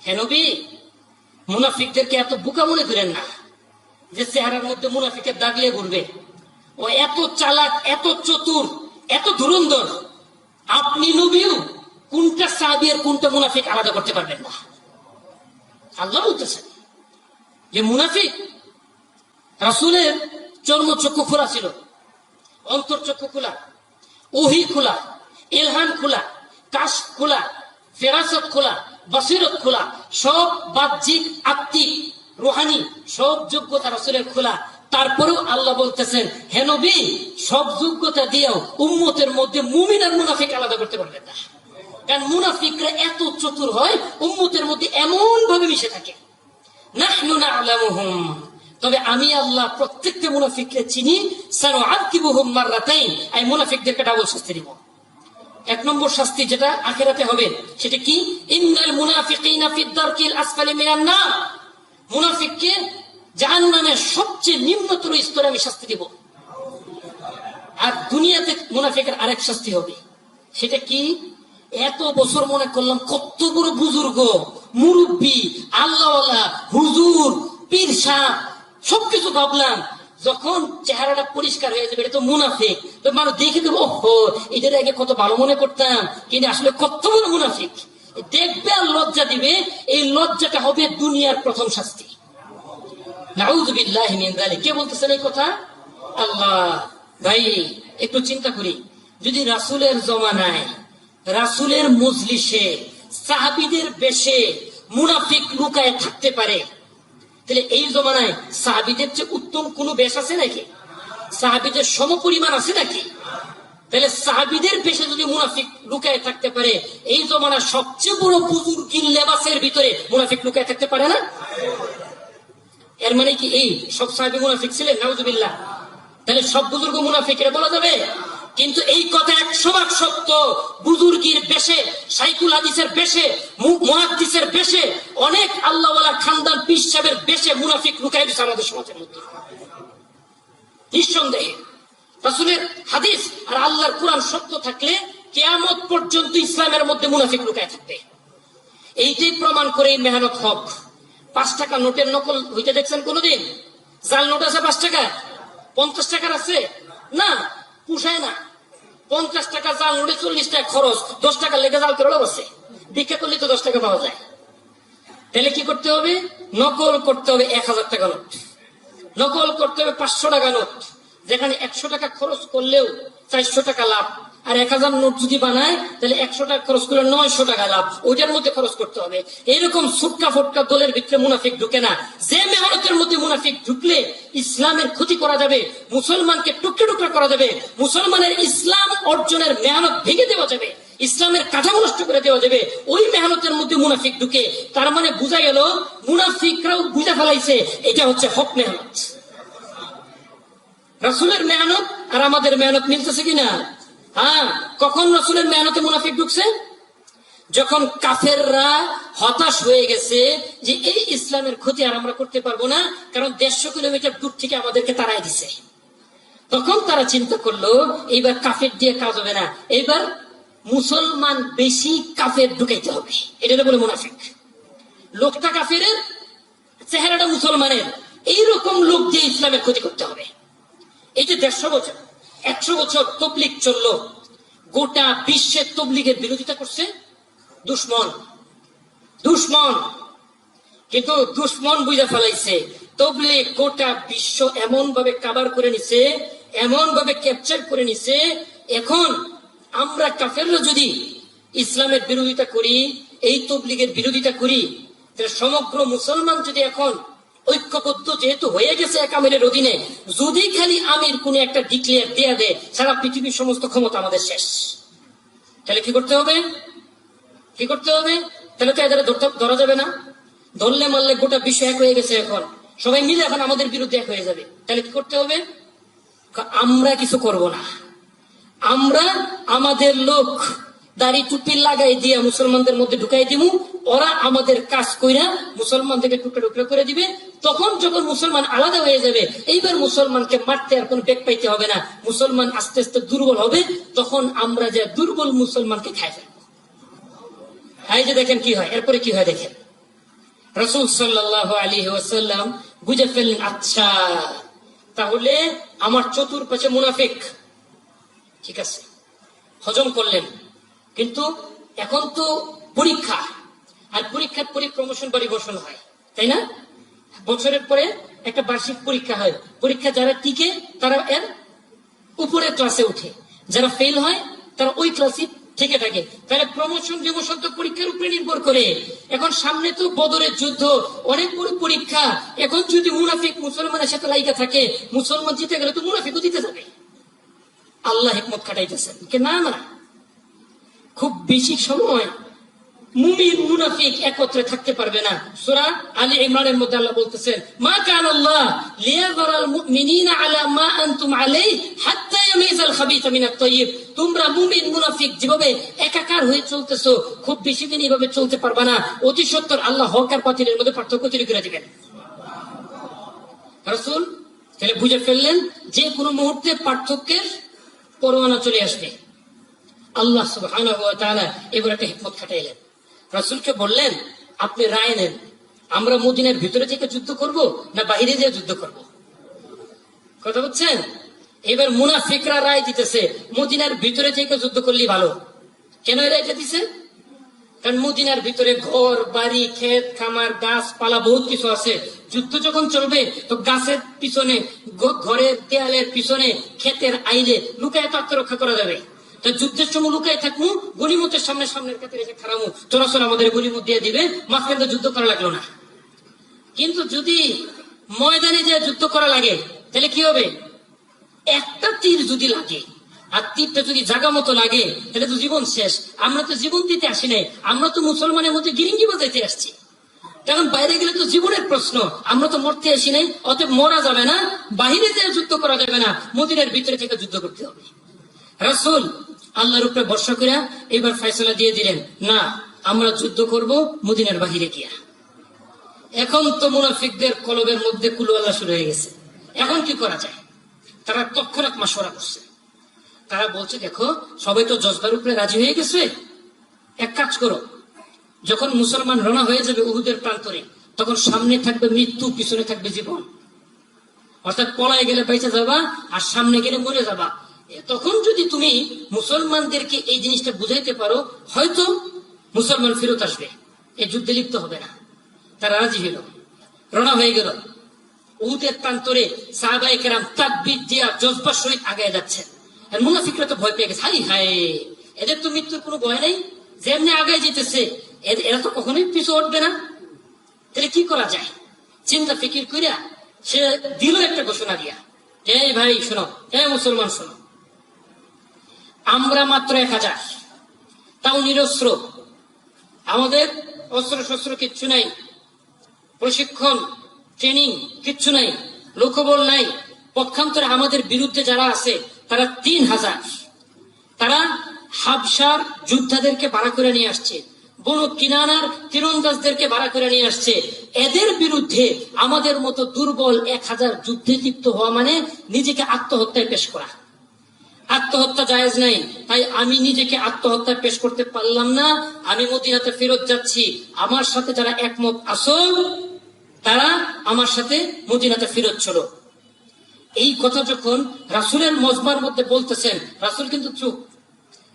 হে নবী, মুনাফিকদেরকে এত বোকা মনে করেন না যে চেহারার মধ্যে মুনাফিকের দাগলিয়ে ঘুরবে। ও এত চালাক, এত চতুর, এত ধুরন্ধর, আপনি নবীও কোনটা সাহাবী আর কোনটা মুনাফিক আলাদা করতে পারবেন না। আল্লাহ বলতেছেন যে মুনাফিক রাসূলের চর্মচক্ষু খোলা ছিল, অন্তরচক্ষু খোলা, ওহী খোলা, ইলহাম খোলা, কাশফ খোলা, ফেরাসত খোলা, বসিরত খোলা, সব বাহ্যিক, আত্মিক, রুহানি সব যোগ্যতা রাসূলের খোলা। তারপরেও আল্লাহ বলতেছেন, হে নবী, সব যোগ্যতা দিয়েও উম্মতের মধ্যে মুমিন আর মুনাফিক আলাদা করতে পারবেন না। কারণ মুনাফিকরা এত চতুর হয়, উম্মতের মধ্যে এমন ভাবে মিশে থাকে। নাহনু না'লামুহুম, তবে আমি আল্লাহ প্রত্যেকটা মুনাফিককে চিনি। সানুআযিবুহুম মাররাতাইন, এই মুনাফিকদেরকে ডাবল শাস্তি দিব। এক নম্বর শাস্তি যেটা আখিরাতে হবে সেটা কি? ইন্নাল মুনাফিকিনা ফিদ দারকিল আসফালি মিনান নার, মুনাফিককে জাহান্নামের সবচেয়ে নিম্নতর স্তরে আমি শাস্তি দিব। আর দুনিয়াতে মুনাফিকের আরেক শাস্তি হবে, সেটা কি? এত বছর মনে করলাম কত বড় বুজুর্গ, মুরব্বী, আল্লাহওয়ালা, হুজুর, পীর সাহেব, সবকিছু ভাবলাম, যখন চেহারাটা পরিষ্কার হয়ে যাবে এটা তো মুনাফিক, তো মানুষ দেখে দেবো, ওহো, এটার আগে কত ভালো মনে করতাম, কিন্তু আসলে কত বড় মুনাফিক। দেখবে আর লজ্জা দিবে, এই লজ্জাটা হবে দুনিয়ার প্রথম শাস্তি। নাউযুবিল্লাহি মিন যালিক। কে বলতেছেন এই কথা? আল্লাহ। ভাই একটু চিন্তা করি, যদি রাসূলের জমানায়, রাসূলের মজলিসে, সাহাবীদের বেশে মুনাফিক লুকায় থাকতে পারে, তাহলে এই জমানায় সাহাবীদের চেয়ে উত্তম কোন বেশ আছে নাকি? সাহাবীদের সমপরিমাণ আছে নাকি? তাহলে সাহাবীদের বেশে যদি মুনাফিক লুকায় থাকতে পারে, এই জমানার সবচেয়ে বড় বুজুর্গির লেবাসের ভিতরে মুনাফিক লুকায় থাকতে পারে না? এর মানে কি এই সব সাহাবী মুনাফিক ছিলেন? নাউযুবিল্লাহ। তাহলে সব বুজুর্গ মুনাফিকরা বলা যাবে? কিন্তু এই কথা 100% সত্য। বুজুর্গির বেশে, শাইখুল হাদিসের বেশে, মুহাদ্দিসের বেশে, অনেক আল্লাহওয়ালা খানদান পীর সাহেবের বেশে মুনাফিক লুকায় দিচ্ছে আমাদের সমাজের মধ্যে। নিঃসন্দেহে রাসূলের হাদিস আর আল্লাহর কোরআন সত্য থাকলে কিয়ামত পর্যন্ত ইসলামের মধ্যে মুনাফিক লুকায় থাকবে। এইটাই প্রমাণ করে মেহনত হক। 5 টাকা নোটের নকল হইতে দেখছেন কোনদিন? জাল নোট আছে 5 টাকা, 50 টাকার আছে না, পুষায় না। 50 টাকা জাল নোটে 40 টাকা খরচ, 10 টাকা লেগে জাল করে আছে, ভিক্ষা করলে তো 10 টাকা পাওয়া যায়। তাহলে কি করতে হবে? নকল করতে হবে 1000 টাকা নোট, নকল করতে হবে 500 টাকা নোট, যেখানে 100 টাকা খরচ করলেও 400 টাকা লাভ। আর 1000 নোট যদি বানায় তাহলে 100 টাকা খরচ করলে 900 টাকা লাভ, ওইটার মধ্যে খরচ করতে হবে। এইরকম সুটকা ফটকা দলের ভিতরে মুনাফিক ঢুকে না। যে মেহনতের মধ্যে মুনাফিক ঢুকলে ইসলামের ক্ষতি করা যাবে, মুসলমানকে টুকরো টুকরো করা যাবে, মুসলমানের ইসলাম অর্জনের মেহনত ভেঙে দেওয়া যাবে, ইসলামের কাঠামো নষ্ট করে দেওয়া যাবে, ওই মেহনতের মধ্যে মুনাফিক ঢুকে। তার মানে বোঝা গেল মুনাফিকরাও বুঝা ফেলাইছে এটা হচ্ছে হক মেহনত। রাসূলের মেহনত আর আমাদের মেহনত মিলতেছে কিনা? হ্যাঁ। কখন রাসূলের মেহনতে মুনাফিক ঢুকছে? যখন কাফেররা হতাশ হয়ে গেছে যে এই ইসলামের ক্ষতি আর আমরা করতে পারবো না, কারণ 150 কিলোমিটার দূর থেকে আমাদেরকে তাড়াই দিছে। তখন তারা চিন্তা করলো এইবার কাফের দিয়ে কাজ হবে না, এইবার মুসলমান বেশি কাফের ঢুকাইতে হবে। এটা বলে মুনাফিক। লোকটা কাফেরের, চেহারাটা মুসলমানের, এইরকম লোক দিয়ে ইসলামের ক্ষতি করতে হবে। এই যে 150 বছর, 100 বছর তবলিগ চললো, গোটা বিশ্বের তবলিগের বিরোধিতা করছে দুশ্মন। কিন্তু দুশ্মন বুঝা ফেলাইছে তবলিগ গোটা বিশ্ব এমন ভাবে কাভার করে নিছে, এমন ভাবে ক্যাপচার করে নিছে। এখন আমরা কাফেররা যদি ইসলামের বিরোধিতা করি, এই তবলিগের বিরোধিতা করি, তাহলে সমগ্র মুসলমান যদি এখন ঐক্যবদ্ধ যেহেতু হয়ে গেছে এক আমিরের অধীনে, যদি খালি আমির কোন একটা ডিক্লেয়ার দেয়া দেয়, সারা পৃথিবীর সমস্ত ক্ষমতা আমাদের শেষ। তাহলে কি করতে হবে? তাহলে তো এদের ধরা যাবে না। ধরলে মারলে গোটা বিশ্ব এক হয়ে গেছে, এখন সবাই মিলে এখন আমাদের বিরুদ্ধে এক হয়ে যাবে। তাহলে কি করতে হবে? আমরা কিছু করব না, আমরা আমাদের লোক দাড়ি টুপি লাগাই দিয়ে মুসলমানদের মধ্যে ঢুকাই দিব, ওরা আমাদের কাজ কইরা মুসলমানদেরকে টুকরা টুকরা করে দিবে। তখন যখন মুসলমান আলাদা হয়ে যাবে, এইবার মুসলমানকে মারতে আর কোন বেগ পাইতে হবে না, মুসলমান আস্তে আস্তে দুর্বল হবে, তখন আমরা যে দুর্বল মুসলমানকে খাই ফেলবো। এই যে দেখেন কি হয়, এরপরে কি হয় দেখেন। রাসূল সাল্লাল্লাহু আলাইহি ওয়াসাল্লাম বুঝে ফেললেন, আচ্ছা তাহলে আমার চতুর্পাশে মুনাফিক। ঠিক আছে, হজম করলেন। কিন্তু এখন তো পরীক্ষা, আর পরীক্ষার পরে প্রমোশন পরিবর্তন হয়, তাই না? বছরের পরে একটা বার্ষিক পরীক্ষা হয়। পরীক্ষা যারা টিকে তারা এর উপরের ক্লাসে উঠে, যারা ফেল হয় তারা ওই ক্লাসে থেকে থাকে। তাহলে প্রমোশন ডিমোশন তো পরীক্ষার উপরে নির্ভর করে। এখন সামনে তো বদরের যুদ্ধ, অনেক বড় পরীক্ষা। এখন যদি মুনাফিক মুসলমানের সাথে লাইগা থাকে, মুসলমান জিতে গেলে তো মুনাফিকও দিতে যাবে। আল্লাহ হিকমত খাটাইতেছেন না, না, খুব বেশি সময় মুমিন মুনাফিক একত্রে থাকতে পারবে না। সূরা আলী ইমরানের মধ্যে আল্লাহ বলতেছেন, মা কানা আল্লাহ লিয়াযরাল মুমিনিনা আলা মা আনতুম আলাইহি হাত্তা ইয়ামিজাল খাবিথা মিনাত তাইয়্যিব। তোমরা মুমিন মুনাফিক যেভাবে একাকার হয়ে চলতেছো, খুব বেশি দিন এইভাবে চলতে পারবে না। অতি সত্বর আল্লাহ হক আর বাতিলের মধ্যে পার্থক্য তৈরি করে দিবেন। রাসূল তাহলে বুঝে ফেললেন যে কোনো মুহূর্তে পার্থক্যের পরোয়ানা চলে আসবে। আল্লাহ সুবহানাহু ওয়া তাআলা এবার একটা হিকমত খাটাইলেন। রাসূলকে বললেন, আপনি রায় নেন, আমরা মদিনার ভিতরে থেকে যুদ্ধ করব না বাইরে দিয়ে যুদ্ধ করব? কথা বুঝছেন? এবার মুনাফিকরা রায় দিতেছে মদিনার ভিতরে থেকে যুদ্ধ করলেই ভালো। কেন এই রায়টা দিছে? কারণ মদিনার ভিতরে ঘর বাড়ি ক্ষেত খামার গাছপালা বহুত কিছু আছে। যুদ্ধ যখন চলবে তো গাছের পিছনে, ঘরের দেয়ালের পিছনে, ক্ষেতের আইলে লুকায় তো আত্মরক্ষা করা যাবে। তা যুদ্ধের সময় লুকায় থাকবো, গনিমতের সামনের কাছে এসে খারামু, চলাচল আমাদের গনিমত দিয়ে দিবে, মাঝখানে যুদ্ধ করা লাগলো না। কিন্তু যদি ময়দানে যে যুদ্ধ করা লাগে তাহলে কি হবে? একটা তীর যদি লাগে আর তীরটা যদি জায়গা মতো লাগে তাহলে তো জীবন শেষ। আমরা তো জীবন দিতে আসি নাই, আমরা তো মুসলমানের মধ্যে গিরিঙ্গি বাজাইতে আসছি। তখন বাইরে গেলে তো জীবনের প্রশ্ন, আমরা তো মরতে আসি নাই, অতএব মরা যাবে না, বাহিরে যে যুদ্ধ করা যাবে না, মদিনার ভিতরে থেকে যুদ্ধ করতে হবে। রাসূল আল্লাহর উপরে ভরসা করে এবার ফয়সালা দিয়ে দিলেন, না, আমরা যুদ্ধ করব মদিনার বাহিরে গিয়া। এখন তো মুনাফিকদের কলবের মধ্যে কুলুয়াল্লা শুরু হয়ে গেছে। এখন কি করা যায়? তারা তৎক্ষণাৎ মাশওয়ারা করছে। তারা বলছে, দেখো সবাই তো জজবার উপরে রাজি হয়ে গেছে, এক কাজ করো, যখন মুসলমান রওনা হয়ে যাবে উহুদের প্রান্তরে, তখন সামনে থাকবে মৃত্যু, পিছনে থাকবে জীবন। অর্থাৎ পলায় গেলে বেঁচে যাবা আর সামনে গেলে মরে যাবা। তখন যদি তুমি মুসলমানদেরকে এই জিনিসটা বুঝাইতে পারো, হয়তো মুসলমান ফেরত আসবে, এই যুদ্ধে লিপ্ত হবে না। তারা রাজি হইল, রওনা হয়ে গেল। উহুদের প্রান্তরে সাহাবায়ে কেরাম তাকবীর দিয়া জজবার সহিত আগায় যাচ্ছেন। আর মুনাফিকরা তো ভয় পেয়ে গেছে, হাই হাই, এদের তো মৃত্যুর কোনো ভয় নেই, যেমনি আগায় যেতেছে এরা তো কখনোই পিছু উঠবে না। তাহলে কি করা যায়? চিন্তা ফিকির করিয়া সে দিল একটা ঘোষণা দিয়া, এই ভাই শোনো, এই মুসলমান শোনো, আমরা মাত্র 1000, তাও নিরস্ত্র, আমাদের অস্ত্র শস্ত্র কিচ্ছু নাই, প্রশিক্ষণ ট্রেনিং কিচ্ছু নাই, লোকবল নাই। পক্ষান্তরে আমাদের বিরুদ্ধে যারা আছে তারা 3000, তারা হাবশার যোদ্ধাদেরকে ভাড়া করে নিয়ে আসছে, বনু কিনানার তীরন্দাজদেরকে ভাড়া করে নিয়ে আসছে। এদের বিরুদ্ধে আমাদের মতো দুর্বল 1000 যুদ্ধে লিপ্ত হওয়া মানে নিজেকে আত্মহত্যায় পেশ করা। আত্মহত্যা জায়েজ নাই, তাই আমি নিজেকে আত্মহত্যায় পেশ করতে পারলাম না, আমি মদিনাতে ফেরত যাচ্ছি। আমার সাথে যারা একমত আছো তারা আমার সাথে মদিনাতে ফেরত চলো। এই কথা যখন রাসূলের মজমার মধ্যে বলতেছেন, রাসূল কিন্তু চুপ।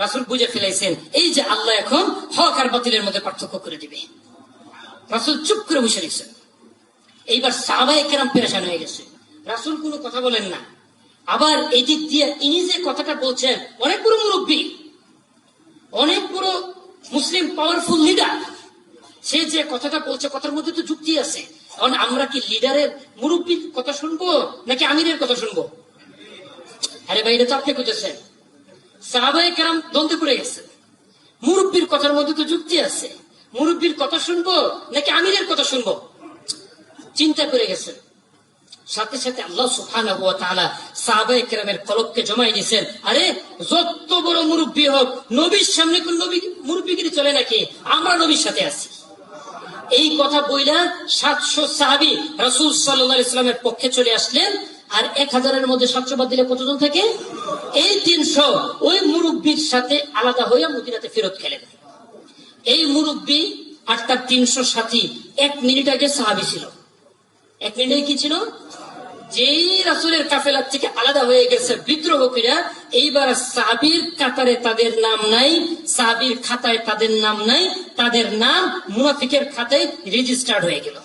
রাসূল বুঝে ফেলাইছেন এই যে আল্লাহ এখন হক আর বাতিলের মধ্যে পার্থক্য করে দিবে। রাসূল চুপ করে বসে রয়েছেন। এইবার সাহাবায়ে কেরাম পেরেশান হয়ে গেছে, রাসূল কোনো কথা বলেন না। আবার এই দিক দিয়ে ইনি যে কথাটা বলছেন, অনেক বড় মুরব্বী, অনেক বড় মুসলিম পাওয়ারফুল লিডার, সে যে কথাটা বলছে কথার মধ্যে তো যুক্তি আছে। কারণ আমরা কি লিডারের মুরব্বীর কথা শুনবো নাকি আমিরের কথা শুনবো? আরে ভাই, এটা তো আপনি কইতেছেন। সাহাবায়ে কেরাম দ্বন্দ্বে পড়ে গেছে, মুরব্বীর কথার মধ্যে তো যুক্তি আছে, মুরব্বীর কথা শুনবো নাকি আমিরের কথা শুনবো, চিন্তা করে গেছেন। সাথে সাথে আল্লাহ সুবহানাহু ওয়া তাআলা সাহাবায়ে কেরামের কলবকে জমাই দিয়েছেন। আরে যত বড় মুরব্বী হোক, নবীর সামনে কোন নবী মুরব্বীগিরি চলে নাকি? আমরা নবীর সাথে আছি। এই কথা বইলা 700 সাহাবী রাসূল সাল্লাল্লাহু আলাইহি ওয়াসাল্লামের পক্ষে চলে আসলেন। আর 1000-এর মধ্যে 700 বাদ দিলে কতজন থাকে? এই 300 ওই মুরব্বীর সাথে আলাদা হয়ে মদিনাতে ফেরত গেলেন। এই মুরব্বী আর তার 300 সাথী 1 মিনিট আগে সাহাবী ছিল। 1 মিনিটে কি ছিল? যেই রাসূলের কাফেলার থেকে আলাদা হয়ে গেছে বিদ্রোহীরা, এইবার সাহাবীর কাতারে তাদের নাম নাই, সাহাবীর খাতায় তাদের নাম নাই, তাদের নাম মুনাফিকের খাতায় রেজিস্টার্ড হয়ে গেল।